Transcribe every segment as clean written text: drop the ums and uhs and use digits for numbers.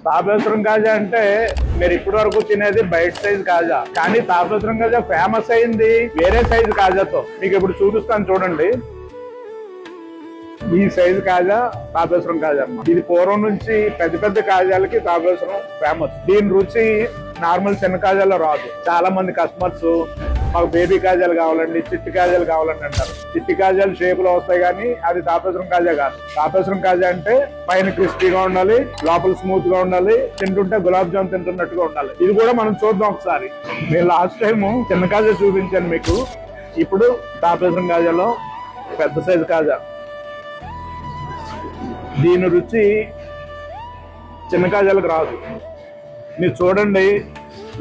తాపేశ్వరం కాజా అంటే మీరు ఇప్పటి వరకు తినేది బయట సైజ్ కాజా, కానీ తాపేశ్వరం కాజా ఫేమస్ అయింది వేరే సైజ్ కాజాతో. మీకు ఇప్పుడు చూపిస్తాను చూడండి. ఈ సైజు కాజా తాపేశ్వరం కాజా అన్నమాట. ఇది పూర్వం నుంచి పెద్ద పెద్ద కాజాలకి తాపేశ్వరం ఫేమస్. దీని రుచి నార్మల్ చిన్న కాజాలో రాదు. చాలా మంది కస్టమర్స్ మాకు బేబీ కాజాలు కావాలండి, చిట్టి కాజాలు కావాలండి అంటారు. చిట్టి కాజాలు షేప్ లో వస్తాయి కానీ అది తాపేశ్వరం కాజా కాదు. తాపేశ్వరం కాజా అంటే పైన క్రిస్పీగా ఉండాలి, లోపల స్మూత్ గా ఉండాలి, తింటుంటే గులాబ్ జామ్ తింటున్నట్టుగా ఉండాలి. ఇది కూడా మనం చూద్దాం ఒకసారి. నేను లాస్ట్ టైం చిన్న కాజా చూపించాను మీకు, ఇప్పుడు తాపేశ్వరం కాజాలో పెద్ద సైజు కాజా. దీని రుచి చిన్న కాజాలకు రాదు. మీరు చూడండి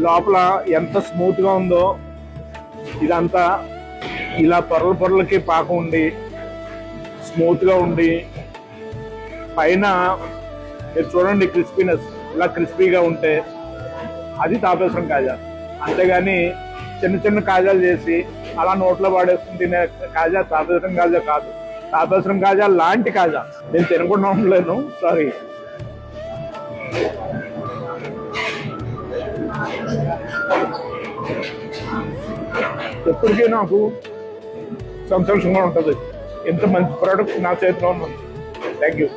లోపల ఎంత స్మూత్ గా ఉందో. ఇదంతా ఇలా పొరల పొరలకి పాకం ఉండి స్మూత్ గా ఉండి పైన మీరు చూడండి క్రిస్పీనెస్ ఇలా క్రిస్పీగా ఉంటే అది తాపేశ్వరం కాజా. అంతేగాని చిన్న చిన్న కాజాలు చేసి అలా నోట్లో పాడేసుకుని తినే కాజా తాపేశ్వరం కాజా కాదు. తాపేశ్వరం కాజా లాంటి కాజా. నేను తినకుండా ఉండలేను, సారీ. ఎప్పటికీ నాకు సంతోషంగా ఉంటుంది. ఎంత మంచి ప్రోడక్ట్ నా చేతిలో ఉంది. Thank you.